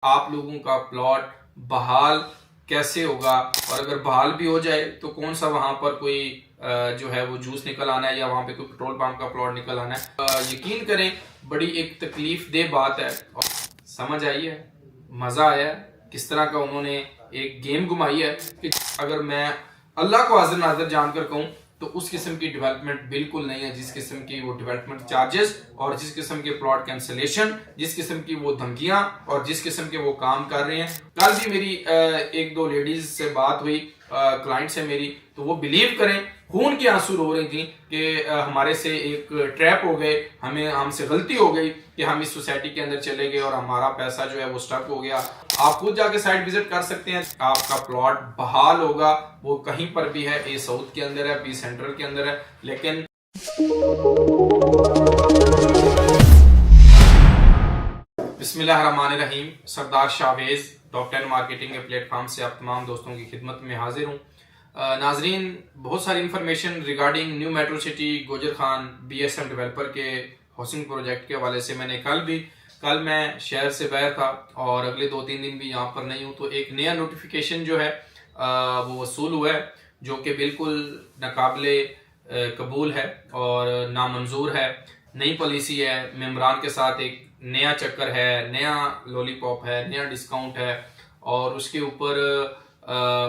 आप लोगों का प्लॉट बहाल कैसे होगा, और अगर बहाल भी हो जाए तो कौन सा वहां पर कोई जो है वो जूस निकल आना है या वहां पे कोई पेट्रोल पंप का प्लॉट निकल आना है। यकीन करें बड़ी एक तकलीफ दे बात है। और समझ आई है, मजा आया है किस तरह का उन्होंने एक गेम घुमाई है कि अगर मैं अल्लाह को हाजिर नाजिर जानकर कहूं तो उस किस्म की डेवलपमेंट बिल्कुल नहीं है जिस किस्म की वो डेवलपमेंट चार्जेस और जिस किस्म के प्लॉट कैंसिलेशन, जिस किस्म की वो धमकियां और जिस किस्म के वो काम कर रहे हैं। कल भी मेरी एक दो लेडीज से बात हुई, क्लाइंट से मेरी, तो वो बिलीव करें खून के आंसू रो रही थी कि हमारे से एक ट्रैप हो गए, हमसे गलती हो गई कि हम इस सोसाइटी के अंदर चले गए और हमारा पैसा जो है वो स्टक हो गया। आप खुद जाके साइट विजिट कर सकते हैं, आपका प्लॉट बहाल होगा। वो कहीं पर भी है, ए साउथ के अंदर है, बी सेंट्रल के अंदर है, लेकिन बिस्मिल्लाहिर्रहमानिर्रहीम। सरदार शाहवेज टॉप 10 मार्केटिंग के प्लेटफॉर्म से आप तमाम दोस्तों की खिदमत में हाजिर हूँ। नाजरीन, बहुत सारी information regarding new metro city Gujar Khan BSM developer के हाउसिंग प्रोजेक्ट के हवाले से मैंने कल मैं शहर से बाहर था और अगले 2-3 दिन भी यहाँ पर नहीं हूँ, तो एक नया नोटिफिकेशन जो है वो वसूल हुआ है जो कि बिल्कुल नाकाबिले कबूल है और नामंजूर है। नई पॉलिसी है, मेम्बरान के साथ एक नया चक्कर है, नया लॉलीपॉप है, नया डिस्काउंट है। और उसके ऊपर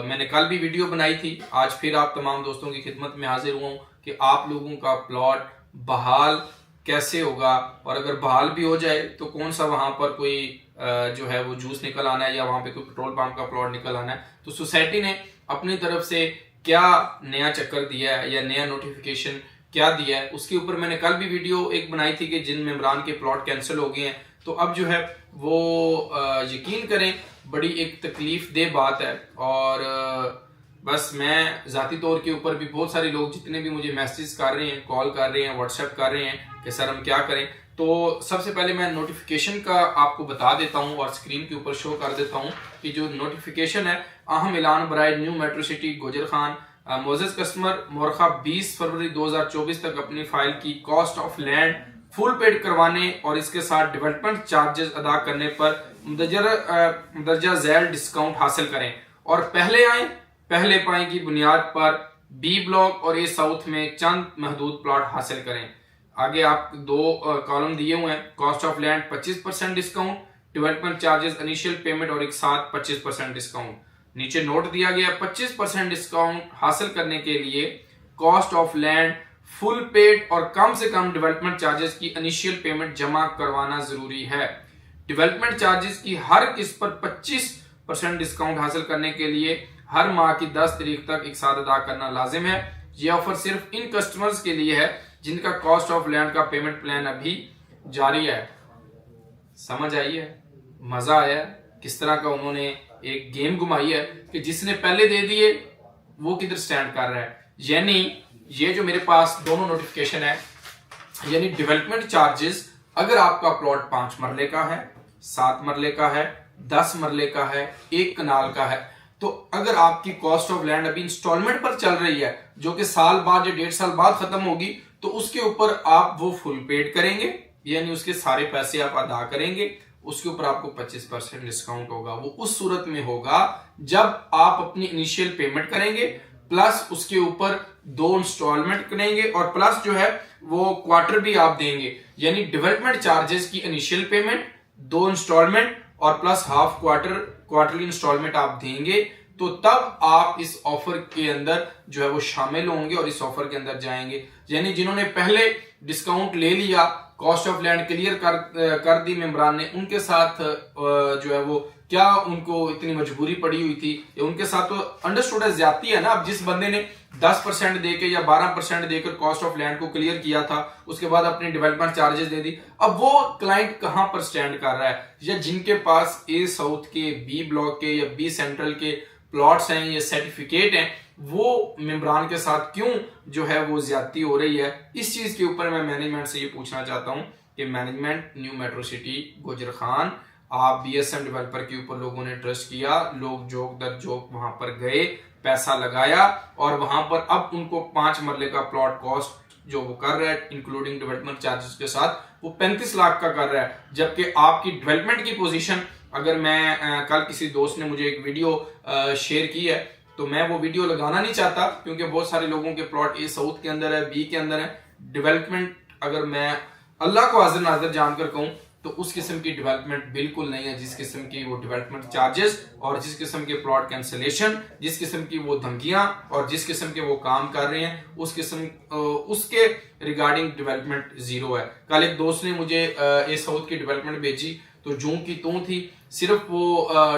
मैंने कल भी वीडियो बनाई थी, आज फिर आप तमाम दोस्तों की खिदमत में हाजिर हुआ कि आप लोगों का प्लॉट बहाल कैसे होगा, और अगर बहाल भी हो जाए तो कौन सा वहां पर कोई जो है वो जूस निकल आना है या वहां पे कोई पेट्रोल पंप का प्लॉट निकल आना है। तो सोसाइटी ने अपनी तरफ से क्या नया चक्कर दिया है या नया नोटिफिकेशन क्या दिया है, उसके ऊपर मैंने कल भी वीडियो एक बनाई थी कि जिन मेम्बरान के प्लॉट कैंसिल हो गए हैं। तो अब जो है वो यकीन करें बड़ी एक तकलीफ दे बात है। और बस मैं जाती तौर के ऊपर भी बहुत सारे लोग जितने भी मुझे मैसेज कर रहे हैं, कॉल कर रहे हैं, व्हाट्सएप कर रहे हैं कि सर हम क्या करें। तो सबसे पहले मैं नोटिफिकेशन का आपको बता देता हूं और स्क्रीन के ऊपर शो कर देता हूं कि जो नोटिफिकेशन है, अहम ऐलान बराए new metro city Gujar Khan, मोजेज कस्टमर मोरखा 20 फरवरी 2024 तक अपनी फाइल की cost of land full paid करवाने और इसके साथ डेवलपमेंट चार्जेस अदा करने पर मुंदरजा झैल डिस्काउंट हासिल करें और पहले आए पहले पाए की बुनियाद पर B ब्लॉक और A साउथ में चंद महदूद प्लॉट हासिल करें। आगे आप दो कॉलम दिए हुए हैं, cost of land 25% discount, development charges initial payment और एक साथ 25% डिस्काउंट। नीचे नोट दिया गया 25% डिस्काउंट हासिल करने के लिए cost of land full paid और कम से कम डेवलपमेंट चार्जेस की इनिशियल पेमेंट जमा करवाना जरूरी है। डेवलपमेंट चार्जेस की हर किस्त पर 25% डिस्काउंट हासिल करने के लिए हर माह की 10 तारीख तक एक साथ अदा करना लाजिम है। यह ऑफर सिर्फ इन कस्टमर्स के लिए है जिनका कॉस्ट ऑफ लैंड का पेमेंट प्लान अभी जारी है। समझ आई है, मजा आया है किस तरह का उन्होंने एक गेम घुमाई है कि जिसने पहले दे दिए वो किधर स्टैंड कर रहा है। यानी ये जो मेरे पास दोनों नोटिफिकेशन है, यानी डेवलपमेंट चार्जेस अगर आपका प्लॉट 5 मरले का है, 7 मरले का है, 10 मरले का है, 1 कनाल का है, तो अगर आपकी कॉस्ट ऑफ लैंड अभी इंस्टॉलमेंट पर चल रही है जो कि साल बाद या 1.5 साल बाद खत्म होगी, तो उसके ऊपर आप वो फुल पेड करेंगे, यानी उसके सारे पैसे आप अदा करेंगे, उसके ऊपर आपको 25% डिस्काउंट होगा। वो उस सूरत में होगा जब आप अपनी इनिशियल पेमेंट करेंगे प्लस उसके ऊपर 2 इंस्टॉलमेंट करेंगे और प्लस जो है वो क्वार्टर भी आप देंगे। यानी डेवलपमेंट चार्जेस की इनिशियल पेमेंट, 2 इंस्टॉलमेंट और प्लस हाफ क्वार्टरली इंस्टॉलमेंट आप देंगे, तो तब आप इस ऑफर के अंदर जो है वो शामिल होंगे और इस ऑफर के अंदर जाएंगे। यानी जिन्होंने पहले डिस्काउंट ले लिया, कॉस्ट ऑफ लैंड क्लियर कर दी मेम्बरान ने, उनके साथ जो है वो क्या उनको इतनी मजबूरी पड़ी हुई थी, या उनके साथ तो अंडरस्टूड है, ज्यादती है ना। अब जिस बंदे ने 10% देके या 12% देकर कॉस्ट ऑफ लैंड को क्लियर किया था, उसके बाद अपनी डेवलपमेंट चार्जेस दे दी, अब वो क्लाइंट कहां पर स्टैंड कर रहा है। या जिनके पास A साउथ के, B ब्लॉक के या B सेंट्रल के प्लॉट्स हैं या सर्टिफिकेट हैं, वो मेम्बरान के साथ क्यों जो है वो ज्यादती हो रही है। इस चीज के ऊपर मैं मैनेजमेंट से ये पूछना चाहता हूं कि management new metro city Gujar Khan, आप BSM डेवलपर के ऊपर लोगों ने ट्रस्ट किया, लोग जोक दर जोक वहां पर गए, पैसा लगाया और वहां पर अब उनको 5 मरले का प्लॉट कॉस्ट जो वो कर रहा है इंक्लूडिंग डेवलपमेंट चार्जेस के साथ वो 35 लाख का कर रहा है, जबकि आपकी डेवलपमेंट की पोजीशन अगर मैं कल किसी दोस्त ने मुझे एक वीडियो शेयर की है तो मैं वो वीडियो लगाना नहीं चाहता, क्योंकि बहुत सारे लोगों के प्लॉट ए साउथ के अंदर है, बी के अंदर है। डेवलपमेंट अगर मैं अल्लाह को हाजिर नाजिर जानकर कहूं तो उस किस्म की डेवलपमेंट बिल्कुल नहीं है जिस किस्म की वो डेवलपमेंट चार्जेस और जिस किस्म के प्लॉट कैंसिलेशन, जिस किस्म की वो धमकियां और जिस किस्म के वो काम कर रहे हैं, उस किस्म उसके रिगार्डिंग डेवलपमेंट जीरो है। कल एक दोस्त ने मुझे ए साउथ की डेवलपमेंट भेजी तो जूं की तूं थी, सिर्फ वो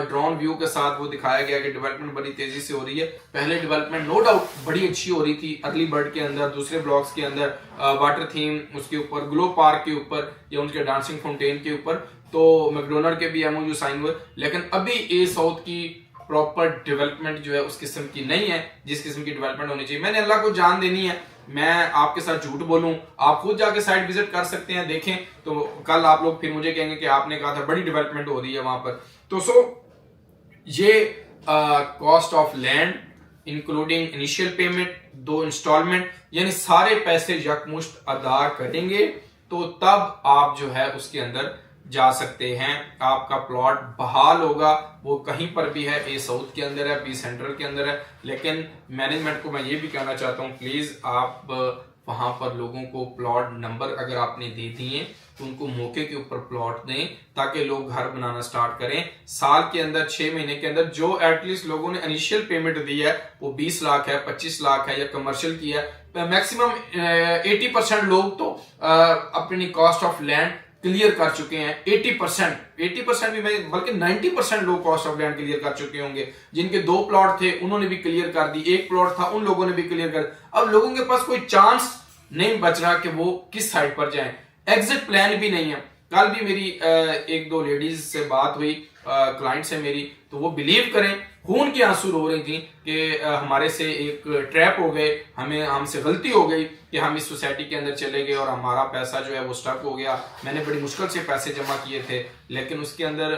ड्रोन व्यू के साथ वो दिखाया गया कि डेवलपमेंट बड़ी तेजी से हो रही है। पहले डेवलपमेंट नो डाउट बड़ी अच्छी हो रही थी, अर्ली बर्ड के अंदर, दूसरे ब्लॉक्स के अंदर, वाटर थीम उसके ऊपर, ग्लो पार्क के ऊपर या उनके डांसिंग फाउंटेन के ऊपर, तो मैकडोनल्ड के भी एमओयू साइन हुए। लेकिन अभी ए साउथ की प्रॉपर डेवलपमेंट जो है उस किस्म की नहीं है जिस किस्म की डेवलपमेंट होनी चाहिए। मैंने अल्लाह को जान देनी है, मैं आपके साथ झूठ बोलूं? आप खुद जाके साइट विजिट कर सकते हैं, देखें तो कल आप लोग फिर मुझे कहेंगे कि आपने कहा था बड़ी डेवलपमेंट हो रही है वहां पर। तो ये cost of land including initial payment, 2 installment, यानी सारे पैसे यकमुश्त अदा करेंगे तो तब आप जो है उसके अंदर जा सकते हैं। आपका प्लॉट बहाल होगा, वो कहीं पर भी है, ए साउथ के अंदर है, बी सेंट्रल के अंदर है। लेकिन मैनेजमेंट को मैं ये भी कहना चाहता हूँ, प्लीज आप वहां पर लोगों को प्लॉट नंबर अगर आपने दे दिए तो उनको मौके के ऊपर प्लॉट दें ताकि लोग घर बनाना स्टार्ट करें। साल के अंदर 6 महीने के अंदर जो एटलीस्ट लोगों ने इनिशियल पेमेंट दी है वो 20 लाख है, 25 लाख है या कमर्शियल की है, मैक्सिमम 80% लोग तो अपनी कॉस्ट ऑफ लैंड क्लियर कर चुके हैं। 80% भी मैं बल्कि 90% लोग कॉस्ट ऑफ लैंड क्लियर कर चुके होंगे। जिनके 2 प्लॉट थे उन्होंने भी क्लियर कर दी, 1 प्लॉट था उन लोगों ने भी क्लियर कर। अब लोगों के पास कोई चांस नहीं बच रहा कि वो किस साइड पर जाएं, एग्जिट प्लान भी नहीं है। कल भी मेरी 1-2 लेडीज से बात हुई, क्लाइंट से मेरी, तो वो बिलीव करें खून के आंसू रो रही थी कि हमारे से एक ट्रैप हो गए, हमसे गलती हो गई कि हम इस सोसाइटी के अंदर चले गए और हमारा पैसा जो है वो स्टक हो गया। मैंने बड़ी मुश्किल से पैसे जमा किए थे, लेकिन उसके अंदर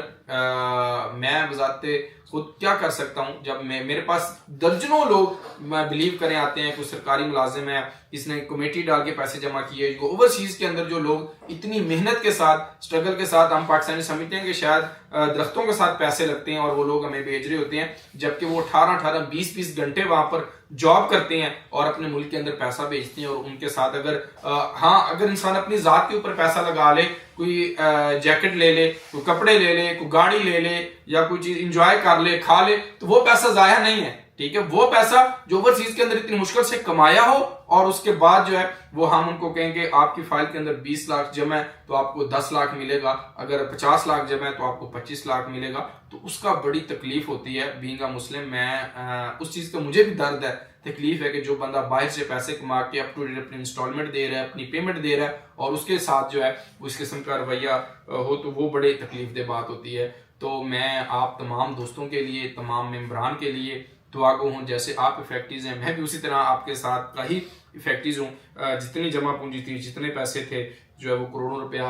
मैं बजाते खुद क्या कर सकता हूं जब मेरे पास दर्जनों लोग बिलीव करें आते हैं, कोई सरकारी मुलाजिम है, इसने कमेटी डाल के पैसे जमा किए। ओवरसीज के अंदर जो लोग इतनी मेहनत के साथ, स्ट्रगल के साथ, हम पाकिस्तानी समझते हैं कि शायद दरख्तों के साथ पैसे लगते हैं और वो लोग हमें भेज रहे होते हैं, जबकि वो 18-18, 20-20 घंटे वहां पर जॉब करते हैं और अपने मुल्क के अंदर पैसा भेजते हैं। और उनके साथ अगर इंसान अपनी जात के ऊपर पैसा लगा ले, कोई जैकेट ले ले, कोई कपड़े ले ले, कोई गाड़ी ले ले या कोई चीज इंजॉय कर ले, खा ले, तो वो पैसा जाया नहीं है। ठीक है, वो पैसा जो ओवरसीज के अंदर इतनी मुश्किल से कमाया हो और उसके बाद जो है वो हम उनको कहेंगे आपकी फाइल के अंदर 20 लाख जमा है तो आपको 10 लाख मिलेगा, अगर 50 लाख जमा है तो आपको 25 लाख मिलेगा, तो उसका बड़ी तकलीफ होती है। बीइंग अ मुस्लिम मैं उस चीज का मुझे भी दर्द है, तकलीफ है कि जो बंदा बाहर से पैसे कमा के अप टू डेट अपनी इंस्टॉलमेंट दे रहा है, अपनी पेमेंट दे रहा है और उसके साथ जो है उस किस्म का रवैया हो तो वो बड़े तकलीफ दे बात होती है। तो मैं आप तमाम दोस्तों के लिए, तमाम मेंबरान के लिए दुआ गो हूँ, जैसे आप इफेक्टिव हैं मैं भी उसी तरह आपके साथ का ही इफेक्टिव हूँ। जितनी जमा पूंजी थी, जितने पैसे थे, जो है वो करोड़ों रुपया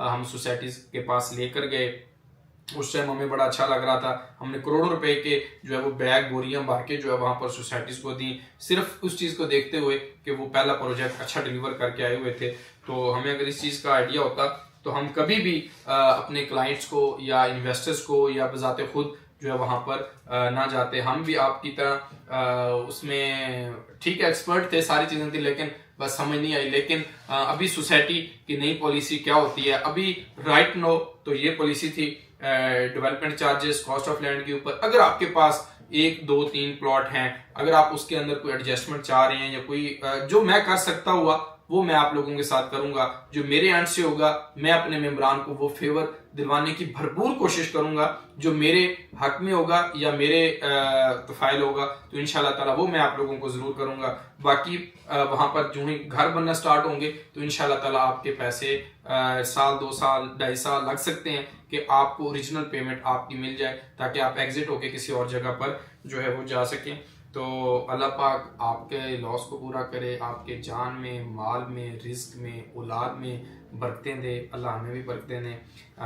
हम सोसाइटीज के पास लेकर गए। उस टाइम हमें बड़ा अच्छा लग रहा था, हमने करोड़ों रुपए के जो है वो बैग बोरियां भर के जो है वहां पर सोसाइटीज को दी, सिर्फ उस चीज को देखते हुए कि वो पहला प्रोजेक्ट अच्छा डिलीवर करके आए हुए थे। तो हमें अगर इस चीज का आइडिया होता तो हम कभी भी अपने क्लाइंट्स को या इन्वेस्टर्स को या बजाते खुद जो है वहां पर ना जाते। हम भी आपकी तरह उसमें ठीक है एक्सपर्ट थे, सारी चीजें थी, लेकिन बस समझ नहीं आई। लेकिन अभी सोसाइटी की नई पॉलिसी क्या होती है, अभी राइट नो तो ये पॉलिसी थी development charges cost of land के ऊपर। अगर आपके पास 1, 2, 3 प्लॉट हैं, अगर आप उसके अंदर कोई एडजस्टमेंट चाह रहे हैं या कोई जो मैं कर सकता हुआ वो मैं आप लोगों के साथ करूंगा, जो मेरे एंड से होगा मैं अपने मेंबरान को वो फेवर दिलवाने की भरपूर कोशिश करूंगा, जो मेरे हक में होगा या मेरे तफाइल होगा तो इंशाल्लाह ताला वो मैं आप लोगों को जरूर करूंगा। बाकी वहां पर जो ही घर बनना स्टार्ट होंगे तो इंशाल्लाह ताला आपके पैसे साल 2 साल 2.5 साल लग सकते हैं कि आपको ओरिजिनल पेमेंट आपकी मिल जाए, ताकि आप एग्जिट होके किसी और जगह पर जो है वो जा सकें। तो अल्लाह पाक आपके लॉस को पूरा करे, आपके जान में, माल में, रिस्क में, औलाद में बरकतें दे, अल्लाह हमें भी बरकतें दे।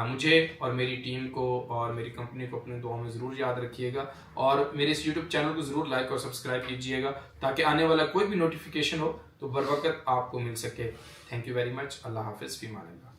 मुझे और मेरी टीम को और मेरी कंपनी को अपने दुआ में ज़रूर याद रखिएगा और मेरे इस यूट्यूब चैनल को ज़रूर लाइक और सब्सक्राइब कीजिएगा ताकि आने वाला कोई भी नोटिफिकेशन हो तो बर वक्त आपको मिल सके। Thank you very much. अल्लाह हाफिज़, फ़ी अमान अल्लाह।